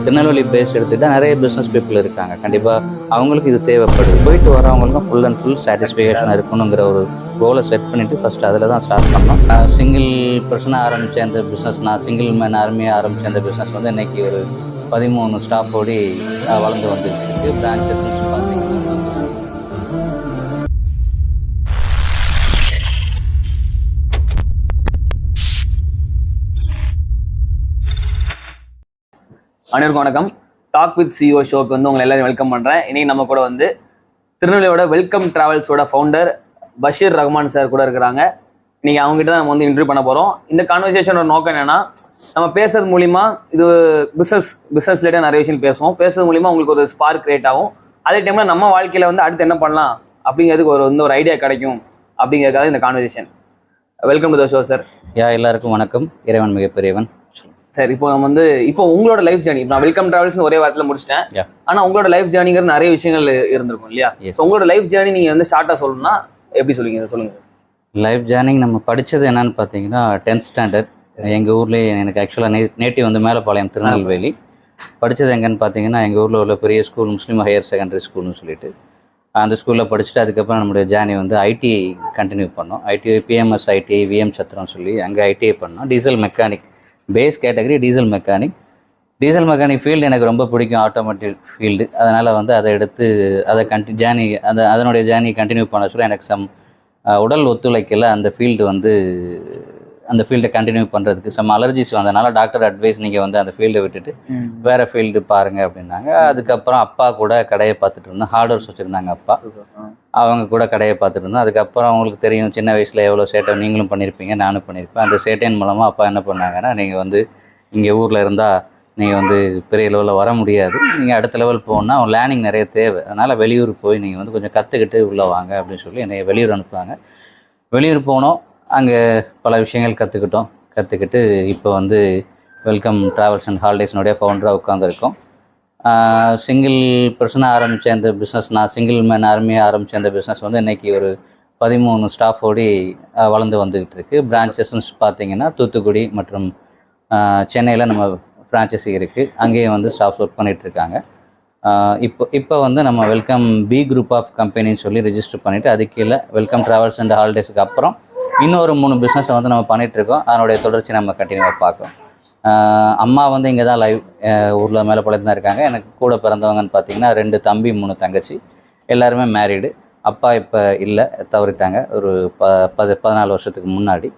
Tirunelveli base எடுத்துக்கிட்டால் நிறைய business people இருக்காங்க. கண்டிப்பாக அவங்களுக்கு இது தேவைப்படுது. போயிட்டு வரவங்களுக்கும் ஃபுல் அண்ட் ஃபுல் சாட்டிஸ்ஃபேக்ஷன் இருக்கணுங்கிற ஒரு கோலை செட் பண்ணிவிட்டு ஃபஸ்ட்டு அதில் தான் ஸ்டார்ட் பண்ணோம். சிங்கிள் பர்சனாக ஆரம்பித்த அந்த பிஸ்னஸ், நான் சிங்கிள் மேன் ஆர்மியாக ஆரம்பித்த அந்த பிஸ்னஸ் வந்து இன்றைக்கி ஒரு 13 ஸ்டாஃபோடி வளர்ந்து வந்துருக்கு. பிரான்ச்சஸ் பார்த்தீங்கன்னா அனைவருக்கும் வணக்கம். டாக் வித் சிஓ ஷோக்கு வந்து உங்களை எல்லாரும் வெல்கம் பண்ணுறேன். இன்னைக்கு நம்ம கூட வந்து திருநெல்வேலியோட வெல்கம் டிராவல்ஸோட ஃபவுண்டர் பஷீர் ரஹ்மான் சார் கூட இருக்கிறாங்க. இன்னைக்கு அவங்ககிட்ட தான் நம்ம வந்து இன்டர்வியூ பண்ண போகிறோம். இந்த கான்வர்சேஷனோட நோக்கம் என்னன்னா, நம்ம பேசுறது மூலிமா இது பிஸ்னஸ் ரிலேட்டாக நிறைய விஷயம் பேசுவோம். பேசுறது மூலிமா உங்களுக்கு ஒரு ஸ்பார்க் கிரியேட் ஆகும். அதே டைமில் நம்ம வாழ்க்கையில் வந்து அடுத்து என்ன பண்ணலாம் அப்படிங்கிறதுக்கு ஒரு ஐடியா கிடைக்கும் அப்படிங்கிறதுக்காக இந்த conversation. Welcome to the show sir. எல்லாருக்கும் வணக்கம். இறைவன் மிகப்பெரியவன். சார், இப்போ நம்ம வந்து உங்களோட லைஃப் ஜேர்னி, நான் வெல்கம் டிராவல்ஸ் ஒரே வாரத்தில் முடிச்சிட்டேன். ஆனா உங்களோட லைஃப் ஜேர்னிங்கிற நிறைய விஷயங்கள் இருந்திருக்கும் இல்லையா? உங்களோட லைஃப் ஜேர்னி நீங்க வந்து ஷார்ட்டா சொல்லணும்னா எப்படி சொல்லுவீங்க? சொல்லுங்க. லைஃப் ஜேர்னி நம்ம படித்தது என்னன்னு பார்த்தீங்கன்னா 10th ஸ்டாண்டர்ட் எங்கள் ஊர்லேயே. எனக்கு ஆக்சுவலாக நேட்டிவ் வந்து மேலப்பாளையம், திருநெல்வேலி. படித்தது எங்கன்னு பார்த்தீங்கன்னா எங்கள் ஊரில் உள்ள பெரிய ஸ்கூல், முஸ்லீம் ஹையர் செகண்டரி ஸ்கூல்னு சொல்லிட்டு அந்த ஸ்கூலில் படிச்சுட்டு அதுக்கப்புறம் நம்மளுடைய ஜேர்னி வந்து ஐடிஐ கண்டினியூ பண்ணோம். ITI BMS ITI VM Chathiram சொல்லி அங்கே ஐடிஐ பண்ணோம். Diesel mechanic base category, diesel mechanic field எனக்கு ரொம்ப பிடிக்கும், ஆட்டோமேட்டிவ் ஃபீல்டு. அதனால் வந்து அதை எடுத்து அதை அதனுடைய ஜேர்னி கண்டினியூ பண்ண சொல்ல எனக்கு உடல் ஒத்துழைக்கல. அந்த ஃபீல்டை கண்டினியூ பண்ணுறதுக்கு அலர்ஜிஸ் வந்ததுனால டாக்டர் அட்வைஸ், நீங்கள் வந்து அந்த ஃபீல்டை விட்டுட்டு வேறு ஃபீல்டு பாருங்கள் அப்படின்னாங்க. அதுக்கப்புறம் அப்பா கூட கடையை பார்த்துட்டு இருந்தோம். ஹார்ட்வேர்ஸ் வச்சுருந்தாங்க அப்பா, அவங்க கூட கடையை பார்த்துட்டு இருந்தோம். அதுக்கப்புறம் அவங்களுக்கு தெரியும் சின்ன வயசில் எவ்வளோ சேட்டை நீங்களும் பண்ணியிருப்பீங்க, நானும் பண்ணியிருப்பேன். அந்த சேட்டையின் மூலமாக அப்பா என்ன பண்ணாங்கன்னா, நீங்கள் வந்து இங்கே ஊரில் இருந்தால் நீங்கள் வந்து பெரிய லெவலில் வர முடியாது, நீங்கள் அடுத்த லெவல் போகணுன்னா லேர்னிங் நிறைய தேவை, அதனால் வெளியூர் போய் நீங்கள் வந்து கொஞ்சம் கற்றுக்கிட்டு உள்ளே வாங்க அப்படின்னு சொல்லி என்னை வெளியூர் அனுப்புவாங்க. வெளியூர் போனோம். அங்கே பல விஷயங்கள் கற்றுக்கிட்டு இப்போ வந்து வெல்கம் ட்ராவல்ஸ் அண்ட் ஹாலிடேஸ்னுடைய ஃபவுண்டராக உட்காந்துருக்கோம். சிங்கிள் பர்சனாக ஆரம்பித்த அந்த பிஸ்னஸ், நான் சிங்கிள் மேன் ஆர்மியாக ஆரம்பித்த அந்த பிஸ்னஸ் வந்து இன்றைக்கி ஒரு 13 ஸ்டாஃபோடி வளர்ந்து வந்துக்கிட்டு இருக்குது. பிரான்ச்சஸ்ன்னு பார்த்தீங்கன்னா தூத்துக்குடி மற்றும் சென்னையில் நம்ம ஃப்ரான்ச்சைஸி இருக்குது. அங்கேயும் வந்து ஸ்டாஃப்ஸ் ஒர்க் பண்ணிகிட்ருக்காங்க. இப்போ வந்து நம்ம வெல்கம் பி குரூப் ஆஃப் கம்பெனின்னு சொல்லி ரெஜிஸ்டர் பண்ணிவிட்டு அதுக்கு கீழே வெல்கம் ட்ராவல்ஸ் அண்ட் ஹாலிடேஸுக்கு அப்புறம் இன்னொரு 3 பிஸ்னஸை வந்து நம்ம பண்ணிகிட்ருக்கோம். அதனுடைய தொடர்ச்சி நம்ம கண்டினியூவாக பார்க்கோம். அம்மா வந்து இங்கே தான் லைவ் ஊரில் மேலப்பாளையத்தில் தான் இருக்காங்க. எனக்கு கூட பிறந்தவங்கன்னு பார்த்தீங்கன்னா 2 தம்பி 3 தங்கச்சி, எல்லாருமே மேரீடு. அப்பா இப்போ இல்லை, தவறிட்டாங்க ஒரு 14 வருஷத்துக்கு முன்னாடி.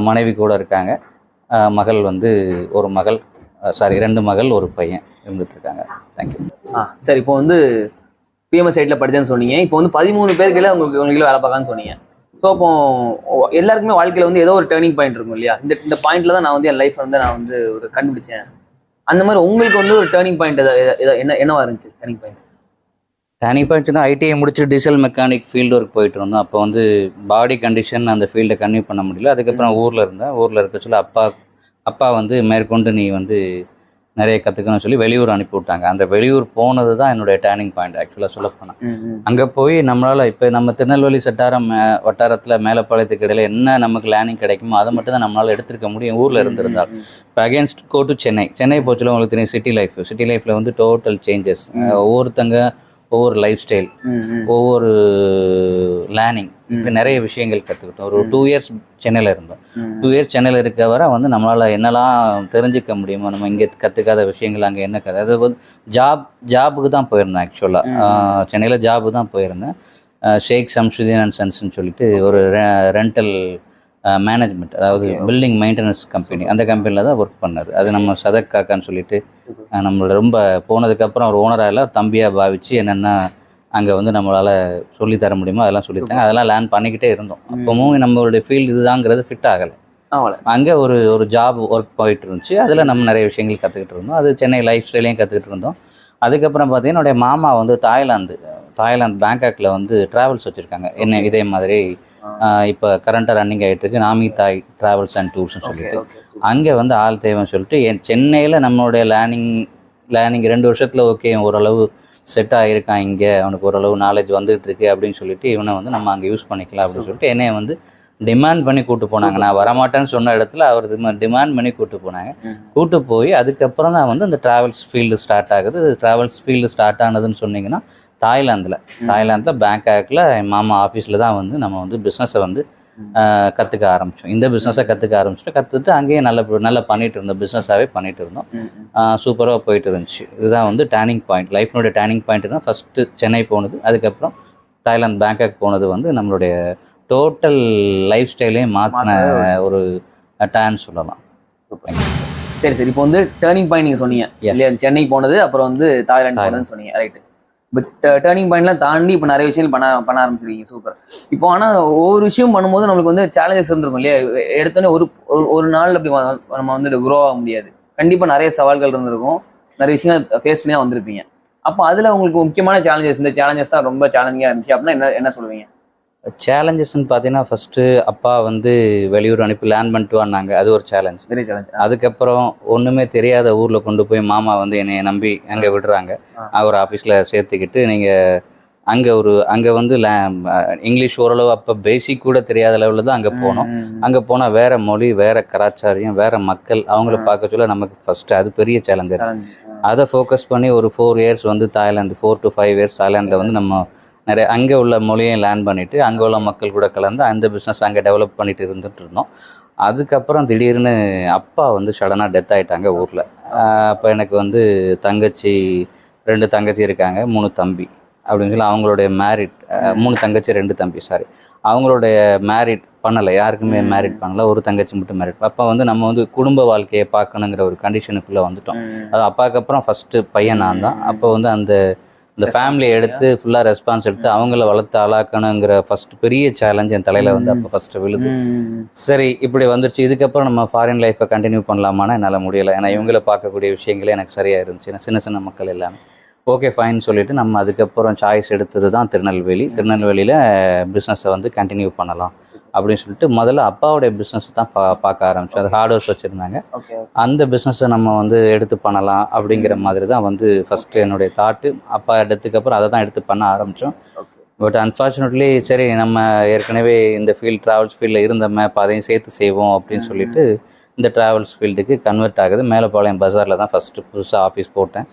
மனைவி கூட இருக்காங்க. மகள் வந்து 2 மகள் 1 பையன் இருந்துகிட்ருக்காங்க. தேங்க்யூ. சார், இப்போ வந்து பிஎம்எஸ் சைட்டில் படித்தேன்னு சொன்னீங்க. இப்போ வந்து 13 பேருக்குள்ள உங்களுக்கு வேலை பார்க்கான்னு சொன்னீங்க. ஸோ இப்போ எல்லாருக்குமே வாழ்க்கையில் வந்து ஏதோ ஒரு டேர்னிங் பாயிண்ட் இருக்கும் இல்லையா? இந்த பாயிண்ட்ல தான் நான் வந்து என் லைஃப் வந்து நான் வந்து ஒரு கண்டுபிடிச்சேன். அந்த மாதிரி உங்களுக்கு வந்து ஒரு டேர்னிங் பாயிண்ட் என்னவா இருந்துச்சு? டேர்னிங் பாயிண்ட்னா ஐடிஐ முடிச்சு டீசல் மெக்கானிக் ஃபீல்டு ஒர்க் போயிட்டு இருந்தோம். அப்போ வந்து பாடி கண்டிஷன் அந்த ஃபீல்டை கன்டினியூ பண்ண முடியல. அதுக்கப்புறம் ஊரில் இருக்க சொல்ல அப்பா வந்து மேற்கொண்டு நீ வந்து நிறைய கற்றுக்கணும்னு சொல்லி வெளியூர் அனுப்பி விட்டாங்க. அந்த வெளியூர் போனது தான் என்னுடைய டேர்னிங் பாயிண்ட் ஆக்சுவலாக சொல்லப்போனால். அங்கே போய் நம்மளால் இப்போ நம்ம திருநெல்வேலி வட்டாரத்தில் மேலப்பாளையத்துக்கு இடையில என்ன நமக்கு லேர்னிங் கிடைக்குமோ அதை மட்டும் தான் நம்மளால் எடுத்துருக்க முடியும் ஊரில் இருந்திருந்தால். இப்போ அகேன்ஸ்ட் கோ டு சென்னை போச்சுல உங்களுக்கு தெரியும், சிட்டி லைஃப்பில் வந்து டோட்டல் சேஞ்சஸ். ஒவ்வொரு லைஃப் ஸ்டைல், ஒவ்வொரு லேர்னிங், இப்படி நிறைய விஷயங்கள் கற்றுக்கிட்டோம். ஒரு 2 இயர்ஸ் சென்னையில் இருந்தோம். 2 இயர்ஸ் சென்னையில் இருக்க வர வந்து நம்மளால் என்னெல்லாம் தெரிஞ்சுக்க முடியுமோ, நம்ம இங்கே கற்றுக்காத விஷயங்கள் அங்கே என்ன கதை. அது வந்து ஜாபுக்கு தான் போயிருந்தேன். ஆக்சுவலாக சென்னையில் ஜாபு தான் போயிருந்தேன். ஷேக் சம்சுதீன் அண்ட் சன்ஸ்ன்னு சொல்லிட்டு ஒரு ரெண்டல் மேனேஜ்மெண்ட், அதாவது பில்டிங் மெயின்டெனன்ஸ் கம்பெனி, அந்த கம்பெனியில் தான் ஒர்க் பண்ணது. அது நம்ம சதக் காக்கான்னு சொல்லிட்டு நம்மளோட ரொம்ப போனதுக்கப்புறம் ஒரு ஓனராக இல்லை, ஒரு தம்பியாக பாவிச்சு என்னென்னா அங்கே வந்து நம்மளால் சொல்லித்தர முடியுமோ அதெல்லாம் சொல்லித்தாங்க. அதெல்லாம் லேர்ன் பண்ணிக்கிட்டே இருந்தோம். அப்பவும் நம்மளுடைய ஃபீல்டு இதுதாங்கிறது ஃபிட் ஆகலை. அங்கே ஒரு ஜாப் ஒர்க் போயிட்டு இருந்துச்சு. அதில் நம்ம நிறைய விஷயங்கள் கற்றுக்கிட்டு இருந்தோம். அது சென்னை லைஃப் ஸ்டைலையும் கற்றுக்கிட்டு இருந்தோம். அதுக்கப்புறம் பார்த்தீங்கன்னா என்னுடைய மாமா வந்து தாய்லாந்து பேங்காக்கில் வந்து ட்ராவல்ஸ் வச்சுருக்காங்க. என்ன இதே மாதிரி இப்போ கரண்ட்டாக ரன்னிங் ஆகிட்டு இருக்கு நாமி தாய் ட்ராவல்ஸ் அண்ட் டூர்ஸ்ன்னு சொல்லிட்டு. அங்கே வந்து ஆள் தேவைன்னு சொல்லிட்டு சென்னையில் நம்மளுடைய லேர்னிங் 2 வருஷத்தில் ஓகே ஓரளவு செட் ஆகிருக்கான், இங்கே அவனுக்கு ஓரளவு நாலேஜ் வந்துகிட்டு இருக்கு அப்படின்னு சொல்லிட்டு இவனை வந்து நம்ம அங்கே யூஸ் பண்ணிக்கலாம் அப்படின்னு சொல்லிட்டு என்னையை வந்து டிமாண்ட் பண்ணி கூட்டு போனாங்க. நான் வரமாட்டேன்னு சொன்ன இடத்துல அவர் டிமாண்ட் பண்ணி கூட்டு போனாங்க. கூட்டு போய் அதுக்கப்புறம் தான் வந்து அந்த ட்ராவல்ஸ் ஃபீல்டு ஸ்டார்ட் ஆகுது. ட்ராவல்ஸ் ஃபீல்டு ஸ்டார்ட் ஆனதுன்னு சொன்னீங்கன்னா தாய்லாந்தில் பேங்காக்கில் என் மாமா ஆஃபீஸில் தான் வந்து நம்ம வந்து பிஸ்னஸை வந்து கற்றுக்க ஆரம்பித்தோம். இந்த பிஸ்னஸை கற்றுக்க கற்றுட்டு அங்கேயே நல்லா பண்ணிட்டு இருந்தோம். பிஸ்னஸாகவே பண்ணிட்டு இருந்தோம். சூப்பராக போயிட்டு இருந்துச்சு. இதுதான் வந்து டேர்னிங் பாயிண்ட், லைஃப்னுடைய டேர்னிங் பாயிண்ட் தான். ஃபஸ்ட்டு சென்னை போனது, அதுக்கப்புறம் தாய்லாந்து பேங்காக் போனது வந்து நம்மளுடைய டோட்டல் லைஃப் ஸ்டைலையும் மாற்றின ஒரு டேர்ன் சொல்லலாம். சரி சரி, இப்போ வந்து டேர்னிங் பாயிண்ட் நீங்கள் சொன்னீங்க இல்லையா, சென்னை போனது அப்புறம் வந்து தாய்லாந்து போனதுன்னு சொன்னீங்க, ரைட்டு. பட் டேர்னிங் பாயிண்ட்லாம் தாண்டி இப்போ நிறைய விஷயங்கள் பண்ண ஆரம்பிச்சிருக்கீங்க, சூப்பர். இப்போ ஆனால் ஒவ்வொரு விஷயம் பண்ணும்போது நம்மளுக்கு வந்து சேலஞ்சஸ் இருந்திருக்கும் இல்லையா. எடுத்தோன்னே ஒரு நாள் அப்படி நம்ம வந்து க்ரோ ஆக முடியாது. கண்டிப்பாக நிறைய சவால்கள் இருந்திருக்கும், நிறைய விஷயங்கள் ஃபேஸ் பண்ணி தான் வந்திருப்பீங்க. அப்போ அதில் உங்களுக்கு முக்கியமான சேலஞ்சஸ், இந்த சேலஞ்சஸ் தான் ரொம்ப சேலஞ்சிங்காக இருந்துச்சு அப்படின்னா என்ன சொல்லுவீங்க? சேலஞ்சஸ்ன்னு பார்த்தீங்கன்னா, ஃபஸ்ட்டு அப்பா வந்து வெளியூர் அனுப்பி லேண்ட் பண்ணிட்டு வந்தாங்க, அது ஒரு சேலஞ்ச். பெரிய சேலஞ்ச். அதுக்கப்புறம் ஒன்றுமே தெரியாத ஊரில் கொண்டு போய் மாமா வந்து என்னை நம்பி அங்கே விடுறாங்க. அவர் ஆஃபீஸில் சேர்த்துக்கிட்டு நீங்கள் அங்கே வந்து இங்கிலீஷ் ஓரளவு அப்போ பேசிக் கூட தெரியாத லெவலில் தான் அங்கே போனோம். அங்கே போனால் வேறு மொழி, வேறு கலாச்சாரம், வேறு மக்கள், அவங்கள பார்க்க சொல்ல நமக்கு ஃபஸ்ட்டு அது பெரிய சேலஞ்ச். அதை ஃபோக்கஸ் பண்ணி ஒரு 4 இயர்ஸ் வந்து தாய்லாந்து, 4 to 5 இயர்ஸ் தாய்லாந்தில் வந்து நம்ம நிறைய அங்கே உள்ள மொழியையும் லேர்ன் பண்ணிவிட்டு அங்கே உள்ள மக்கள் கூட கலந்து அந்த பிஸ்னஸ் அங்கே டெவலப் பண்ணிட்டு இருந்துட்டு இருந்தோம். அதுக்கப்புறம் திடீர்னு அப்பா வந்து சடனாக டெத் ஆகிட்டாங்க ஊரில். அப்போ எனக்கு வந்து 2 தங்கச்சி இருக்காங்க, 3 தம்பி அப்படின்னு சொல்லி அவங்களுடைய மேரிட், 3 தங்கச்சி 2 தம்பி, அவங்களுடைய மேரிட் பண்ணலை, யாருக்குமே மேரிட் பண்ணலை, ஒரு தங்கச்சி மட்டும் மேரிட். அப்போ வந்து நம்ம வந்து குடும்ப வாழ்க்கையை பார்க்கணுங்கிற ஒரு கண்டிஷனுக்குள்ளே வந்துட்டோம். அது அப்பாவுக்கு அப்புறம் ஃபஸ்ட்டு பையன் நான் தான். அப்போ வந்து இந்த ஃபேமிலியை எடுத்து ஃபுல்லாக ரெஸ்பான்ஸ் எடுத்து அவங்கள வளர்த்து ஆளாக்கணுங்கிற ஃபஸ்ட்டு பெரிய சேலஞ்ச் என் தலையில் வந்து அப்போ ஃபஸ்ட்டு விழுது. சரி, இப்படி வந்துருச்சு, இதுக்கப்புறம் நம்ம ஃபாரின் லைஃப்பை கண்டினியூ பண்ணலாமான்னா என்னால் முடியலை. ஏன்னா இவங்கள பார்க்கக்கூடிய விஷயங்களே எனக்கு சரியாக இருந்துச்சு. ஏன்னா சின்ன மக்கள் எல்லாமே ஓகே ஃபைன் சொல்லிவிட்டு நம்ம அதுக்கப்புறம் சாய்ஸ் எடுத்தது தான் திருநெல்வேலியில் பிஸ்னஸை வந்து கண்டினியூ பண்ணலாம் அப்படின்னு சொல்லிட்டு முதல்ல அப்பாவுடைய பிஸ்னஸ் தான் பார்க்க ஆரம்பித்தோம். அது ஹார்ட்வேர்ஸ் வச்சுருந்தாங்க. அந்த பிஸ்னஸை நம்ம வந்து எடுத்து பண்ணலாம் அப்படிங்கிற மாதிரி தான் வந்து ஃபஸ்ட்டு என்னுடைய தாட்டு. அப்பா எடுத்ததுக்கு அப்புறம் அதை தான் எடுத்து பண்ண ஆரம்பித்தோம். பட் அன்ஃபார்ச்சுனேட்லி சரி நம்ம ஏற்கனவே இந்த ட்ராவல்ஸ் ஃபீல்டில் இருந்தோமே, அப்போ அதையும் சேர்த்து செய்வோம் அப்படின்னு சொல்லிட்டு இந்த ட்ராவல்ஸ் ஃபீல்டுக்கு கன்வெர்ட் ஆகுது. மேலப்பாளையம் பஜாரில் தான் ஃபஸ்ட்டு புதுசாக ஆஃபீஸ் போட்டேன்.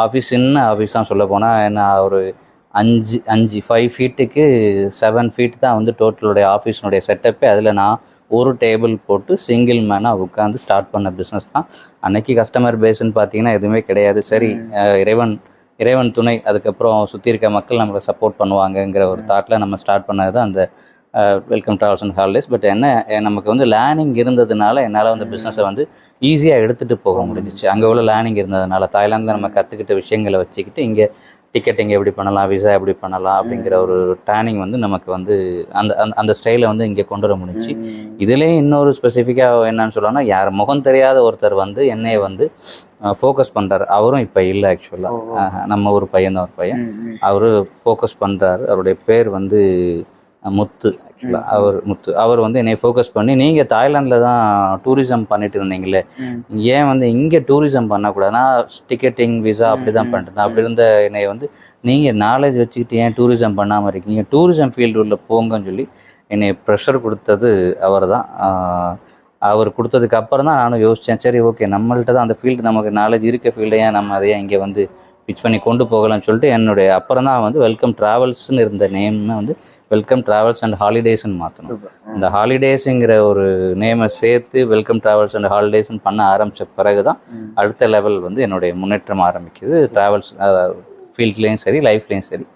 ஆஃபீஸ் சின்ன ஆஃபீஸ் தான், சொல்ல போனால் என்ன ஒரு 5 ஃபீட்டுக்கு 7 ஃபீட் தான் வந்து டோட்டலுடைய ஆஃபீஸினுடைய செட்டப்பே. அதில் நான் ஒரு டேபிள் போட்டு சிங்கிள் மேனாக உட்காந்து ஸ்டார்ட் பண்ண பிஸ்னஸ் தான். அன்னைக்கு கஸ்டமர் பேஸ்ன்னு பார்த்தீங்கன்னா எதுவுமே கிடையாது. சரி, இறைவன் துணை, அதுக்கப்புறம் சுற்றி இருக்க மக்கள் நம்மளை சப்போர்ட் பண்ணுவாங்கங்கிற ஒரு தாட்டில் நம்ம ஸ்டார்ட் பண்ணது தான் அந்த welcome travels and holidays. But நமக்கு வந்து லேர்னிங் இருந்ததுனால என்னால் வந்து பிஸ்னஸை வந்து ஈஸியாக எடுத்துகிட்டு போக முடிஞ்சிச்சு. அங்கே உள்ள லேர்னிங் இருந்ததுனால தாய்லாந்தில் நம்ம கற்றுக்கிட்ட விஷயங்களை வச்சுக்கிட்டு இங்கே டிக்கெட்டிங் எப்படி பண்ணலாம், விசா எப்படி பண்ணலாம் அப்படிங்கிற ஒரு ட்ரைனிங் வந்து நமக்கு வந்து அந்த ஸ்டைலை வந்து இங்கே கொண்டு வர முடிஞ்சு. இதிலே இன்னொரு ஸ்பெசிஃபிக்காக என்னன்னு சொல்லணும்னா, யார் முகம் தெரியாத ஒருத்தர் வந்து என்னையை வந்து ஃபோக்கஸ் பண்ணுறாரு. அவரும் இப்போ இல்லை, ஆக்சுவலாக நம்ம ஒரு பையன், அவர் ஃபோக்கஸ் பண்ணுறாரு. அவருடைய பேர் வந்து முத்து. அவர் வந்து என்னை ஃபோக்கஸ் பண்ணி, நீங்கள் தாய்லாந்தில் தான் டூரிசம் பண்ணிட்டு இருந்தீங்களே, ஏன் வந்து இங்கே டூரிசம் பண்ணக்கூடாது, நான் டிக்கெட்டிங் விசா அப்படி தான் பண்ணிட்டு அப்படி இருந்த என்னை வந்து நீங்கள் நாலேஜ் வச்சுக்கிட்டு ஏன் டூரிசம் பண்ணாமல் இருக்கீங்க, டூரிசம் ஃபீல்டு உள்ள போங்கன்னு சொல்லி என்னை ப்ரெஷர் கொடுத்தது அவர் தான். அவர் கொடுத்ததுக்கு அப்புறம் தான் நானும் யோசித்தேன், சரி ஓகே நம்மள்ட்ட தான் அந்த ஃபீல்டு, நமக்கு நாலேஜ் இருக்க ஃபீல்டை ஏன் நம்ம அதையே இங்கே வந்து பிச் பண்ணி கொண்டு போகலாம்னு சொல்லிட்டு என்னுடைய அப்புறம் தான் வந்து வெல்கம் ட்ராவல்ஸ்னு இருந்த நேமை வந்து வெல்கம் ட்ராவல்ஸ் அண்ட் ஹாலிடேஸ்ன்னு மாற்றணும். இந்த ஹாலிடேஸுங்கிற ஒரு நேமை சேர்த்து வெல்கம் ட்ராவல்ஸ் அண்ட் ஹாலிடேஸ்ன்னு பண்ண ஆரம்பித்த பிறகு தான் அடுத்த லெவல் வந்து என்னுடைய முன்னேற்றம் ஆரம்பிக்குது. ட்ராவல்ஸ் ஃபீல்ட்லேயும் சரி, லைஃப்லேயும் சரி.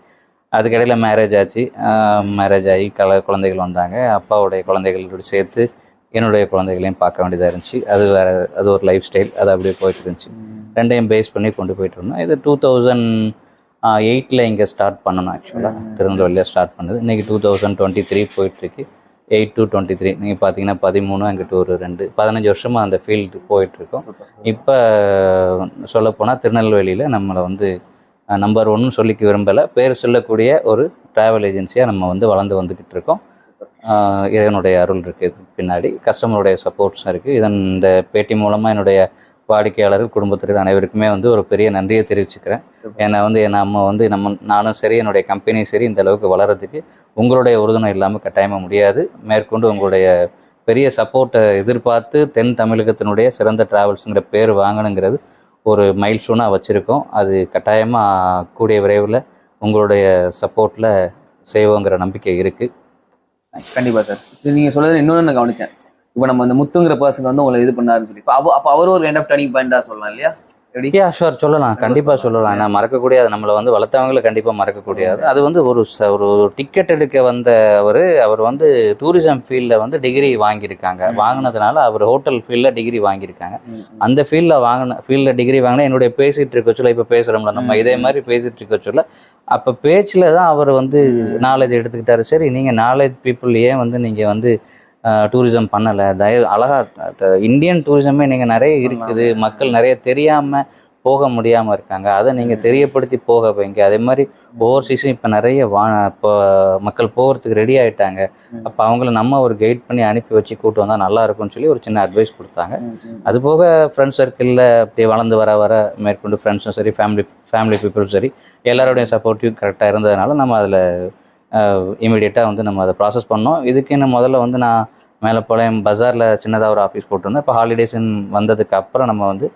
அதுக்கிடையில் மேரேஜ் ஆச்சு. மேரேஜ் ஆகி குழந்தைகள் வந்தாங்க. அப்பாவுடைய குழந்தைகளோடு சேர்த்து என்னுடைய குழந்தைகளையும் பார்க்க வேண்டியதாக இருந்துச்சு. அது ஒரு லைஃப் ஸ்டைல், அது அப்படியே போயிட்டு இருந்துச்சு. ரெண்டையும் பேஸ் பண்ணி கொண்டு போயிட்டு இருந்தோம். இது 2008 இங்கே ஸ்டார்ட் பண்ணணும். ஆக்சுவலாக திருநெல்வேலியாக ஸ்டார்ட் பண்ணது. இன்றைக்கி 2023 போயிட்டுருக்கு. 8 to 23 நீங்கள் பார்த்தீங்கன்னா 13, அங்கிட்டு ஒரு 15 வருஷமாக அந்த ஃபீல்டு போயிட்டுருக்கோம். இப்போ சொல்லப்போனால் திருநெல்வேலியில் நம்மளை வந்து நம்பர் 1 சொல்லிக்க விரும்பலை, பேர் சொல்லக்கூடிய ஒரு ட்ராவல் ஏஜென்சியாக நம்ம வந்து வளர்ந்து வந்துக்கிட்டு இருக்கோம். இறைவனுடைய அருள் இருக்குது பின்னாடி, கஸ்டமருடைய சப்போர்ட்ஸும் இருக்குது. இந்த பேட்டி மூலமாக என்னுடைய வாடிக்கையாளர்கள், குடும்பத்தினர் அனைவருக்குமே வந்து ஒரு பெரிய நன்றியை தெரிவிச்சுக்கிறேன். ஏன்னா வந்து நம்ம வந்து நானும் சரி, என்னுடைய கம்பெனியும் சரி, இந்த அளவுக்கு வளர்கிறதுக்கு உங்களுடைய உறுதுணை இல்லாமல் கட்டாயமாக முடியாது. மேற்கொண்டு உங்களுடைய பெரிய சப்போர்ட்டை எதிர்பார்த்து தென் தமிழகத்தினுடைய சிறந்த டிராவல்ஸுங்கிற பேர் வாங்கணுங்கிறது ஒரு மைல் ஸ்டோனாக வச்சுருக்கோம். அது கட்டாயமாக கூடிய விரைவில் உங்களுடைய சப்போர்ட்டில் செய்வோங்கிற நம்பிக்கை இருக்குது. கண்டிப்பாக சார். சரி, நீங்கள் சொல்கிறது இன்னொன்று நான் கவனித்தேன். இப்போ நம்ம அந்த முத்துங்கிற பர்சன் வந்து உங்களை இது பண்ணாருன்னு சொல்லி, அப்போ அவர் ஒரு எண்ட் ஆஃப் டர்னிங் பாயிண்டாக சொல்லலாம் இல்லையா? ஷுவர் சொல்லலாம், கண்டிப்பாக சொல்லலாம். நான் மறக்கக்கூடியது, நம்மளை வந்து வளர்த்தவங்களை கண்டிப்பாக மறக்கக்கூடியது. அது வந்து ஒரு டிக்கெட் எடுக்க வந்த அவர் வந்து டூரிசம் ஃபீல்டில் வந்து டிகிரி வாங்கியிருக்காங்க. வாங்கினதுனால அவர் ஹோட்டல் ஃபீல்டில் டிகிரி வாங்கியிருக்காங்க. அந்த ஃபீல்டில் டிகிரி வாங்கினா என்னுடைய பேசிகிட்டு இருக்க சொல்ல, இப்போ பேசுகிறோம்ல நம்ம இதே மாதிரி பேசிகிட்டு இருக்க சொல்ல, அப்போ பேச்சில் தான் அவர் வந்து நாலேஜ் எடுத்துக்கிட்டாரு. சரி, நீங்கள் நாலேஜ் பீப்புள் ஏன் வந்து நீங்கள் வந்து டூரிசம் பண்ணலை, அழகாக இந்தியன் டூரிசமே நீங்கள் நிறைய இருக்குது, மக்கள் நிறைய தெரியாமல் போக முடியாமல் இருக்காங்க, அதை நீங்கள் தெரியப்படுத்தி போக வைங்க. அதே மாதிரி ஓவர்சீஸும் இப்போ நிறைய இப்போ மக்கள் போகிறதுக்கு ரெடி ஆகிட்டாங்க. அப்போ அவங்கள நம்ம ஒரு கைட் பண்ணி அனுப்பி வச்சு கூட்டு வந்தால் நல்லா இருக்கும்னு சொல்லி ஒரு சின்ன அட்வைஸ் கொடுத்தாங்க. அதுபோக ஃப்ரெண்ட்ஸ் சர்க்கிளில் அப்படியே வளர்ந்து வர மேற்கொண்டு ஃப்ரெண்ட்ஸும் சரி, ஃபேமிலி பீப்புளும் சரி, எல்லாரோடைய சப்போர்ட்டிவ் கரெக்டாக இருந்ததுனால நம்ம அதில் இமீடியட்டாக வந்து நம்ம அதை ப்ராசஸ் பண்ணோம். இதுக்குன்னு முதல்ல வந்து நான் மேலப்பாளையம் பஜாரில் சின்னதாக ஒரு ஆஃபீஸ் போட்டிருந்தேன். இப்போ ஹாலிடேஸ்ன்னு வந்ததுக்கு அப்புறம் நம்ம வந்து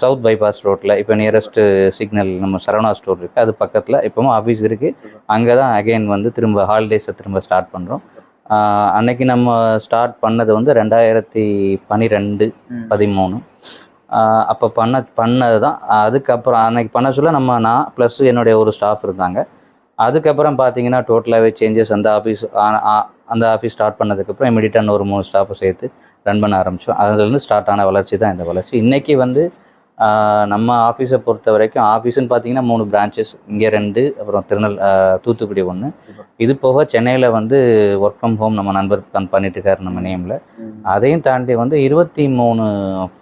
சவுத் பைபாஸ் ரோட்டில் இப்போ நியரஸ்ட்டு சிக்னல் நம்ம சரவணா ஸ்டோர் இருக்குது, அது பக்கத்தில் இப்போவும் ஆஃபீஸ் இருக்குது. அங்கே தான் அகெயின் வந்து திரும்ப ஹாலிடேஸை திரும்ப ஸ்டார்ட் பண்ணுறோம். அன்னைக்கு நம்ம ஸ்டார்ட் பண்ணது வந்து 2012-13 அப்போ பண்ணது தான். அதுக்கப்புறம் அன்னைக்கு பண்ண சொல்ல நான் ப்ளஸ் என்னுடைய ஒரு ஸ்டாஃப் இருந்தாங்க. அதுக்கப்புறம் பார்த்தீங்கன்னா டோட்டலாகவே சேஞ்சஸ். அந்த ஆஃபீஸ் ஸ்டார்ட் பண்ணதுக்கப்புறம் இமீடியட்டாக ஒரு 3 ஸ்டாஃபை சேர்த்து ரன் பண்ண ஆரம்பித்தோம். அதுலேருந்து ஸ்டார்ட் ஆன வளர்ச்சி தான் இந்த வளர்ச்சி. இன்றைக்கி வந்து நம்ம ஆஃபீஸை பொறுத்த வரைக்கும் ஆஃபீஸுன்னு பார்த்தீங்கன்னா 3 பிரான்ச்சஸ், இங்கே 2, அப்புறம் தூத்துக்குடி 1. இது போக சென்னையில் வந்து ஒர்க் ஃப்ரம் ஹோம் நம்ம நண்பர் பண்ணிட்டுருக்காரு நம்ம நேமில். அதையும் தாண்டி வந்து 23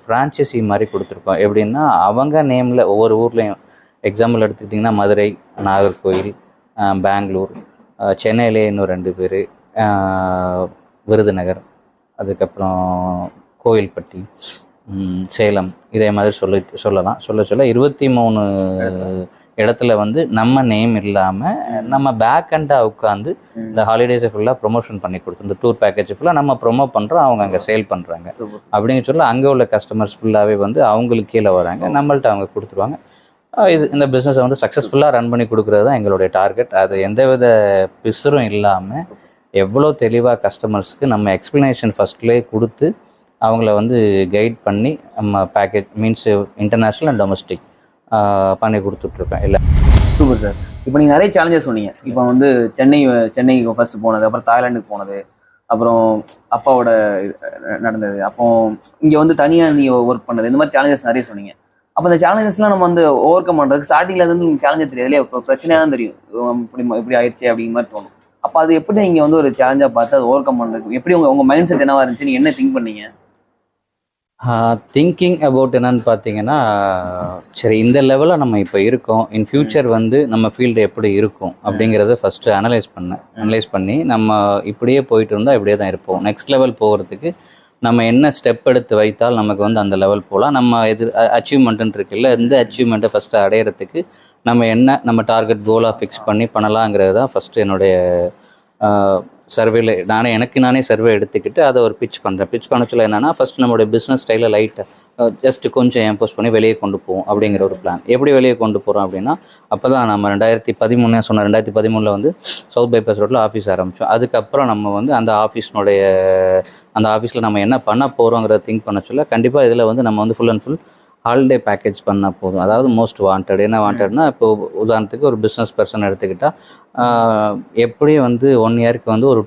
ஃப்ரான்ச்சைசி மாதிரி கொடுத்துருக்கோம். எப்படின்னா அவங்க நேமில் ஒவ்வொரு ஊர்லேயும், எக்ஸாம்பிள் எடுத்துக்கிட்டிங்கன்னா மதுரை, நாகர்கோயில், பெங்களூர், சென்னையிலே இன்னும் 2 பேர், விருதுநகர், அதுக்கப்புறம் கோயில்பட்டி, சேலம், இதே மாதிரி சொல்லலாம். சொல்ல 23 இடத்துல வந்து நம்ம நேம் இல்லாமல் நம்ம பேக் அண்டாக உட்காந்து இந்த ஹாலிடேஸை ஃபுல்லாக ப்ரொமோஷன் பண்ணி கொடுத்து, இந்த டூர் பேக்கேஜ் ஃபுல்லாக நம்ம ப்ரொமோட் பண்ணுறோம், அவங்க அங்கே சேல் பண்ணுறாங்க. அப்படிங்க சொல்ல அங்கே உள்ள கஸ்டமர்ஸ் ஃபுல்லாகவே வந்து அவங்களுக்கு கீழே வராங்க, நம்மள்ட்ட அவங்க கொடுத்துருவாங்க. இந்த பிஸ்னஸை வந்து சக்ஸஸ்ஃபுல்லாக ரன் பண்ணி கொடுக்குறது தான் எங்களுடைய டார்கெட். அது எந்தவித பிசுறும் இல்லாமல் எவ்வளோ தெளிவாக கஸ்டமர்ஸ்க்கு நம்ம எக்ஸ்ப்ளனேஷன் ஃபஸ்ட்லேயே கொடுத்து அவங்கள வந்து கைட் பண்ணி நம்ம package means international and domestic பண்ணி கொடுத்துட்ருப்பேன். இல்லை சூப்பர் சார். இப்போ நீங்கள் நிறைய சேலஞ்சஸ் சொன்னீங்க. இப்போ வந்து சென்னைக்கு ஃபஸ்ட்டு போனது, அப்புறம் தாய்லாண்டுக்கு போனது, அப்புறம் அப்பாவோட நடந்தது, அப்போ இங்கே வந்து தனியாக நீங்கள் ஒர்க் பண்ணது, இந்த மாதிரி சேலஞ்சஸ் நிறைய சொன்னீங்க. அப்போ இந்த சேலஞ்சஸ்லாம் நம்ம வந்து ஓவர் கம் பண்ணுறதுக்கு ஸ்டார்டிங்கில் இருந்து நீங்கள் சேலஞ்சே தெரியாது இல்லையா? இப்போ பிரச்சனையாக தான் தெரியும், இப்படி ஆயிடுச்சு அப்படிங்கிற மாதிரி தோணும். அப்போ அது எப்படி நீங்கள் வந்து ஒரு சேலஞ்சாக பார்த்து அதை ஓவர் கம் பண்ணுறதுக்கு எப்படி உங்கள் மைண்ட் செட் என்னவா இருந்துச்சு, நீங்கள் என்ன திங்க் பண்ணீங்க? திங்கிங் அபவுட் என்னன்னு பார்த்தீங்கன்னா, சரி இந்த லெவலில் நம்ம இப்போ இருக்கோம், இன் ஃபியூச்சர் வந்து நம்ம ஃபீல்டு எப்படி இருக்கும் அப்படிங்கிறத ஃபஸ்ட்டு அனலைஸ் பண்ணி நம்ம இப்படியே போயிட்டு இருந்தால் இப்படியே தான் இருப்போம். நெக்ஸ்ட் லெவல் போகிறதுக்கு நம்ம என்ன ஸ்டெப் எடுத்து வைத்தால் நமக்கு வந்து அந்த லெவல் போகலாம். நம்ம அச்சீவ்மெண்ட்டுன்னு இருக்குல்ல, இந்த அச்சீவ்மெண்ட்டை ஃபஸ்ட்டு அடையிறதுக்கு நம்ம டார்கெட் கோலாக ஃபிக்ஸ் பண்ணி பண்ணலாங்கிறது தான் ஃபஸ்ட்டு என்னுடைய சர்வேல நானே சர்வே எடுத்துக்கிட்டு அதை ஒரு பிட்ச் பண்ண சொல்ல என்னென்னா, ஃபஸ்ட் நம்மளுடைய பிஸ்னஸ் ஸ்டைலில் லைட்டாக ஜஸ்ட்டு கொஞ்சம் எம்போஸ் பண்ணி வெளியே கொண்டு போவோம் அப்படிங்கிற ஒரு பிளான். எப்படி வெளியே கொண்டு போகிறோம் அப்படின்னா, அப்போ தான் நம்ம 2013 வந்து சவுத் பைபாஸ் ரோட்டில் ஆஃபீஸ் ஆரம்பித்தோம். அதுக்கப்புறம் நம்ம வந்து அந்த ஆஃபீஸில் நம்ம என்ன பண்ண போகிறோங்கிறத திங்க் பண்ண சொல்ல, கண்டிப்பாக இதில் வந்து நம்ம வந்து full and full holiday package பண்ணால் போதும். அதாவது மோஸ்ட் வாண்டட். என்ன வாண்டட்னா, இப்போ உதாரணத்துக்கு ஒரு பிஸ்னஸ் பர்சன் எடுத்துக்கிட்டால் எப்படியும் வந்து 1 இயருக்கு வந்து ஒரு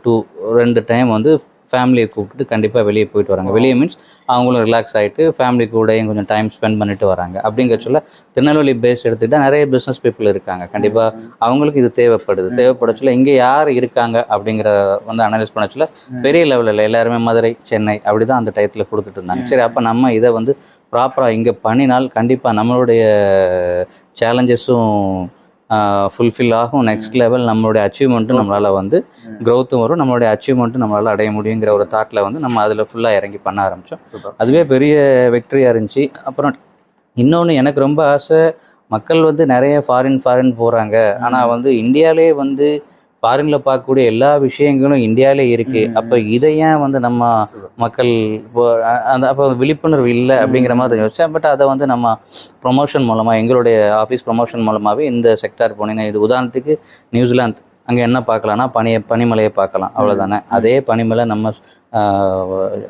2 டைம் வந்து ஃபேமிலியை கூப்பிட்டு கண்டிப்பாக வெளியே போயிட்டு வராங்க. வெளியே மீன்ஸ் அவங்களும் ரிலாக்ஸ் ஆகிட்டு ஃபேமிலி கூடயும் கொஞ்சம் டைம் ஸ்பெண்ட் பண்ணிட்டு வராங்க. அப்படிங்கிற சொல்ல திருநெல்வேலி பேஸ் எடுத்துக்கிட்டால் நிறைய பிஸ்னஸ் பீப்புள் இருக்காங்க. கண்டிப்பாக அவங்களுக்கு இது தேவைப்பட சொல்ல இங்கே யார் இருக்காங்க அப்படிங்கிற வந்து அனலைஸ் பண்ண சொல்ல பெரிய லெவலில் எல்லாருமே மதுரை, சென்னை அப்படி தான் அந்த டயத்தில் கொடுத்துட்டு இருந்தாங்க. சரி, அப்போ நம்ம இதை வந்து ப்ராப்பராக இங்கே பண்ணினால் கண்டிப்பாக நம்மளுடைய சேலஞ்சஸும் ஃபுல்ஃபில் ஆகும். நெக்ஸ்ட் லெவல் நம்மளுடைய அச்சீவ்மெண்ட்டும் நம்மளால் வந்து க்ரோத்தும் வரும், நம்மளுடைய அச்சீவ்மெண்ட்டும் நம்மளால் அடைய முடியுங்கிற ஒரு தாட்டில் வந்து நம்ம அதில் ஃபுல்லாக இறங்கி பண்ண ஆரம்பித்தோம். அதுவே பெரிய வெக்ட்ரியாக இருந்துச்சு. அப்புறம் இன்னொன்று எனக்கு ரொம்ப ஆசை, மக்கள் வந்து நிறைய ஃபாரின் போகிறாங்க, ஆனால் வந்து இந்தியாவிலே வந்து ஃபாரினில் பார்க்கக்கூடிய எல்லா விஷயங்களும் இந்தியாவிலே இருக்குது. அப்போ இதை ஏன் வந்து நம்ம மக்கள் இப்போ அந்த அப்போ விழிப்புணர்வு இல்லை அப்படிங்கிற மாதிரி யோசிச்சேன். பட் அதை வந்து நம்ம ப்ரொமோஷன் மூலமாக, எங்களுடைய ஆஃபீஸ் ப்ரொமோஷன் மூலமாகவே இந்த செக்டார் போனீங்கன்னா, இது உதாரணத்துக்கு நியூசிலாந்து, அங்கே என்ன பார்க்கலாம்னா பனிமலையை பார்க்கலாம், அவ்வளோதானே. அதே பனிமலை நம்ம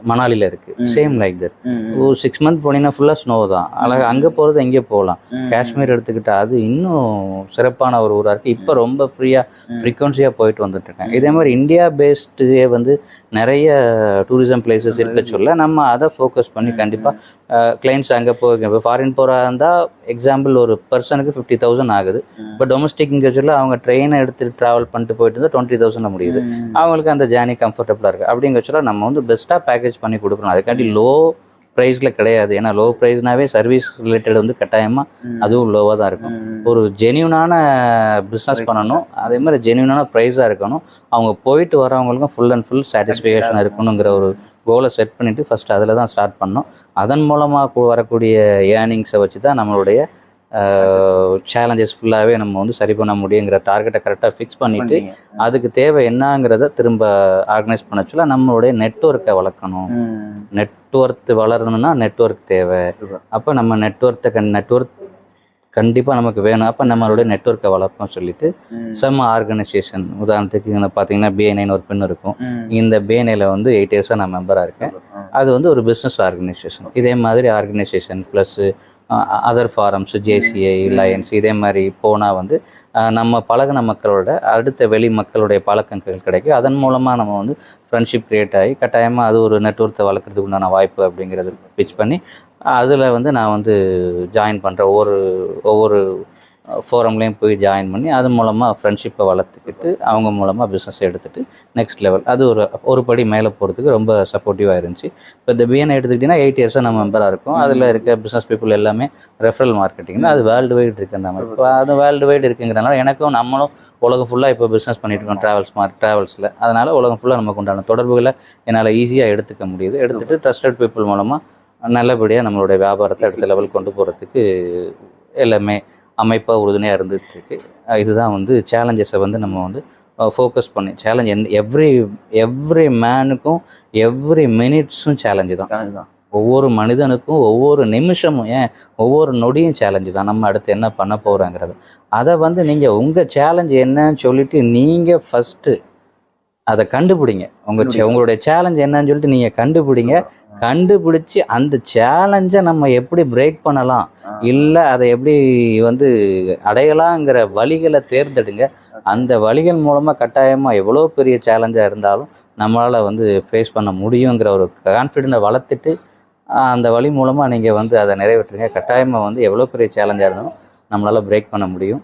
மணாலியில் இருக்குது. Same like that. ஒரு 6 மந்த் போனீங்கன்னா ஃபுல்லாக ஸ்னோ தான். அழகாக அங்கே போகிறது எங்கே போகலாம். காஷ்மீர் எடுத்துக்கிட்டால் அது இன்னும் சிறப்பான ஒரு ஊராக இருக்குது. இப்போ ரொம்ப ஃப்ரீக்வன்சியாக போயிட்டு வந்துட்டுருக்கேன். இதே மாதிரி இந்தியா பேஸ்டே வந்து நிறைய டூரிசம் பிளேசஸ் இருக்க சொல்ல நம்ம அதை ஃபோக்கஸ் பண்ணி கண்டிப்பாக கிளைண்ட்ஸ் அங்கே போய் இப்போ ஃபாரின் போகிறா இருந்தால் எக்ஸாம்பிள் ஒரு பர்சனுக்கு 50,000 ஆகுது. இப்போ டொமஸ்டிக் சொல்ல அவங்க ட்ரெயினை எடுத்துகிட்டு ட்ராவல் பண்ணிட்டு போயிட்டு இருந்தால் 20,000 முடியுது. அவங்களுக்கு அந்த ஜேர்னி கம்ஃபர்டபுளாக இருக்குது. அப்படிங்கிற சொல்ல நம்ம வந்து பெஸ்ட்டாக பேக்கேஜ் பண்ணி கொடுக்கணும். அதுக்காண்டி லோ ப்ரைஸில் கிடையாது. ஏன்னா லோ ப்ரைஸ்னாவே சர்வீஸ் ரிலேட்டட் வந்து கட்டாயமாக அதுவும் லோவாக தான் இருக்கும். ஒரு ஜென்யூனான பிஸ்னஸ் பண்ணணும், அதே மாதிரி ஜென்யூனான ப்ரைஸாக இருக்கணும். அவங்க போயிட்டு வரவங்களுக்கும் ஃபுல் அண்ட் ஃபுல் சாட்டிஸ்ஃபேக்ஷன் இருக்கணுங்கிற ஒரு கோலை செட் பண்ணிவிட்டு ஃபஸ்ட்டு அதில் தான் ஸ்டார்ட் பண்ணோம். அதன் மூலமாக வரக்கூடிய ஏர்னிங்ஸை வச்சு தான் நம்மளுடைய சேலஞ்சஸ் ஃபுல்லாகவே நம்ம வந்து சரி பண்ண முடியுங்கிற டார்கெட்டை கரெக்டாக ஃபிக்ஸ் பண்ணிவிட்டு அதுக்கு தேவை என்னங்கிறத திரும்ப ஆர்கனைஸ் பண்ண சொல்ல நம்மளுடைய நெட்வொர்க்கை வளர்க்கணும். நெட்வொர்த் வளரணும்னா நெட்வொர்க் தேவை. அப்போ நம்ம நெட்வொர்க் கண்டிப்பாக நமக்கு வேணும். அப்போ நம்மளுடைய நெட்வொர்க்கை வளர்ப்போம் சொல்லிட்டு சம் ஆர்கனைசேஷன், உதாரணத்துக்கு இங்கே பார்த்தீங்கன்னா BNIன்னு ஒரு பெண் இருக்கும். இந்த BNIல வந்து 8 இயர்ஸாக நான் மெம்பராக இருக்கேன். அது வந்து ஒரு பிஸ்னஸ் ஆர்கனைசேஷன். இதே மாதிரி organisation plus other forums, JCI, Lions, இதே மாதிரி போனால் வந்து நம்ம பழகின மக்களோட அடுத்த வெளி மக்களுடைய பழக்கங்கள் கிடைக்கும். அதன் மூலமாக நம்ம வந்து ஃப்ரெண்ட்ஷிப் க்ரியேட் ஆகி கட்டாயமாக அது ஒரு நெட்வொர்க்கை வளர்க்குறதுக்கு உண்டான வாய்ப்பு அப்படிங்கிறது பிச் பண்ணி அதில் வந்து நான் வந்து ஜாயின் பண்ணுறேன். ஒவ்வொரு ஃபோரம்லேயும் போய் ஜாயின் பண்ணி அது மூலமாக ஃப்ரெண்ட்ஷிப்பை வளர்த்துக்கிட்டு அவங்க மூலமாக பிஸ்னஸ் எடுத்துகிட்டு நெக்ஸ்ட் லெவல் அது ஒரு படி மேலே போகிறதுக்கு ரொம்ப சப்போர்ட்டிவாக இருந்துச்சு. இப்போ இந்த BNI எடுத்துக்கிட்டிங்கன்னா 8 இயர்ஸாக நம்ம மெம்பராக இருக்கும். அதில் இருக்க பிஸ்னஸ் பீப்புள் எல்லாமே ரெஃபரல் மார்க்கெட்டிங் தான். அது வேர்ல்டு வைடு இருக்குது. அந்த மாதிரி இப்போ அது வேர்ல்டு வைடு இருக்குங்கிறனால எனக்கும் நம்மளும் உலகம் ஃபுல்லாக இப்போ பிஸ்னஸ் பண்ணிட்டு இருக்கோம் ட்ராவல்ஸில். அதனால் உலகம் ஃபுல்லாக நமக்கு உண்டான தொடர்புகளை என்னால் ஈஸியாக எடுத்துக்க முடியுது. எடுத்துகிட்டு ட்ரஸ்டட் பீப்புள் மூலமாக நல்லபடியாக நம்மளுடைய வியாபாரத்தை அடுத்த லெவல் கொண்டு போகிறதுக்கு எல்லாமே அமைப்பாக உறுதுணையாக இருந்துகிட்ருக்கு. இதுதான் வந்து சேலஞ்சஸை வந்து நம்ம வந்து ஃபோக்கஸ் பண்ணி சேலஞ்ச் எவ்ரி மேனுக்கும் எவ்ரி மினிட்ஸும் சேலஞ்சு தான். ஒவ்வொரு மனிதனுக்கும் ஒவ்வொரு நிமிஷமும் ஒவ்வொரு நொடியும் சேலஞ்சு தான். நம்ம அடுத்து என்ன பண்ண போகிறோங்கிறது அதை வந்து நீங்கள் உங்கள் சேலஞ்சு என்னன்னு சொல்லிட்டு நீங்கள் ஃபஸ்ட்டு அதை கண்டுபிடிங்க. உங்களுடைய சேலஞ்ச் என்னன்னு சொல்லிட்டு நீங்கள் கண்டுபிடிச்சி அந்த சேலஞ்சை நம்ம எப்படி பிரேக் பண்ணலாம், இல்லை அதை எப்படி வந்து அடையலாங்கிற வழிகளை தேர்ந்தெடுங்க. அந்த வழிகள் மூலமாக கட்டாயமாக எவ்வளோ பெரிய சேலஞ்சாக இருந்தாலும் நம்மளால் வந்து ஃபேஸ் பண்ண முடியுங்கிற ஒரு கான்ஃபிடென்ட்டை வளர்த்துட்டு அந்த வழி மூலமாக நீங்கள் வந்து அதை நிறைவேற்றுங்க. கட்டாயமாக வந்து எவ்வளோ பெரிய சேலஞ்சாக இருந்தாலும் நம்மளால் பிரேக் பண்ண முடியும்.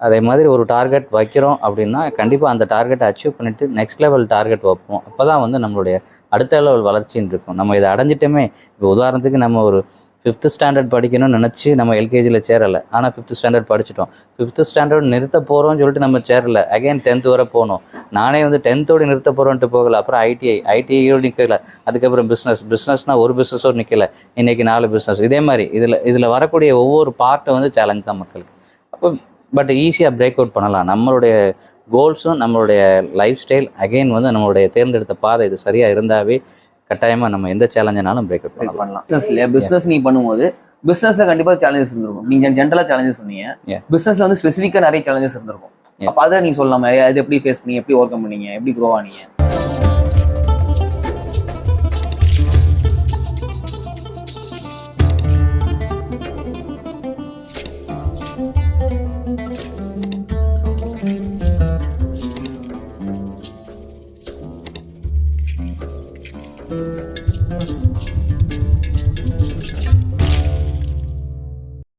அதே மாதிரி ஒரு டார்கெட் வைக்கிறோம் அப்படின்னா கண்டிப்பாக அந்த டார்கெட்டை அச்சீவ் பண்ணிவிட்டு நெக்ஸ்ட் லெவல் டார்கெட் வைப்போம். அப்போ தான் வந்து நம்மளுடைய அடுத்த லெவல் வளர்ச்சின்னு இருக்கும். நம்ம இதை அடைஞ்சிட்டோமே, இப்போ உதாரணத்துக்கு நம்ம ஒரு 5th ஸ்டாண்டர்ட் படிக்கணும்னு நினச்சி நம்ம LKGயில் சேரலை, ஆனால் 5th ஸ்டாண்டர்ட் படிச்சிட்டோம். 5th ஸ்டாண்டர்ட் நிறுத்த போகிறோம்னு சொல்லிட்டு நம்ம சேரலை, அகைன் 10th வரை போகணும். நானே வந்து 10th நிறுத்த போகிறோன்ட்டு போகலை. அப்புறம் ITIயோடு நிற்கலை. அதுக்கப்புறம் பிஸ்னஸ்னால் ஒரு பிஸ்னஸோடு நிற்கலை, இன்றைக்கி 4 பிஸ்னஸ். இதே மாதிரி இதில் வரக்கூடிய ஒவ்வொரு பார்ட்டும் வந்து சேலஞ்ச் தான் மக்களுக்கு. அப்போ பட் ஈஸியாக பிரேக் அவுட் பண்ணலாம். நம்மளுடைய கோல்ஸும் நம்மளுடைய லைஃப் ஸ்டைல் அகெயின் வந்து நம்மளுடைய தேர்ந்தெடுத்த பாதை இது சரியாக இருந்தாவே கட்டாயமாக நம்ம எந்த சேலஞ்சினாலும் பிரேக் அவுட் பண்ணலாம். பிஸ்னஸ் நீ பண்ணும்போது பிஸ்னஸ்ல கண்டிப்பாக சேலஞ்சஸ் இருந்திருக்கும். நீங்க ஜென்ரலாக சேலஞ்சஸ் சொன்னீங்க, பிஸ்னஸ்ல வந்து ஸ்பெசிஃபிக்காக நிறைய சேலஞ்சஸ் இருந்திருக்கும். அப்போ அதை நீங்க சொல்லலாமா? அது எப்படி ஃபேஸ் பண்ணீங்க, எப்படி ஓவர் கம் பண்ணீங்க, எப்படி க்ரோ ஆனீங்க?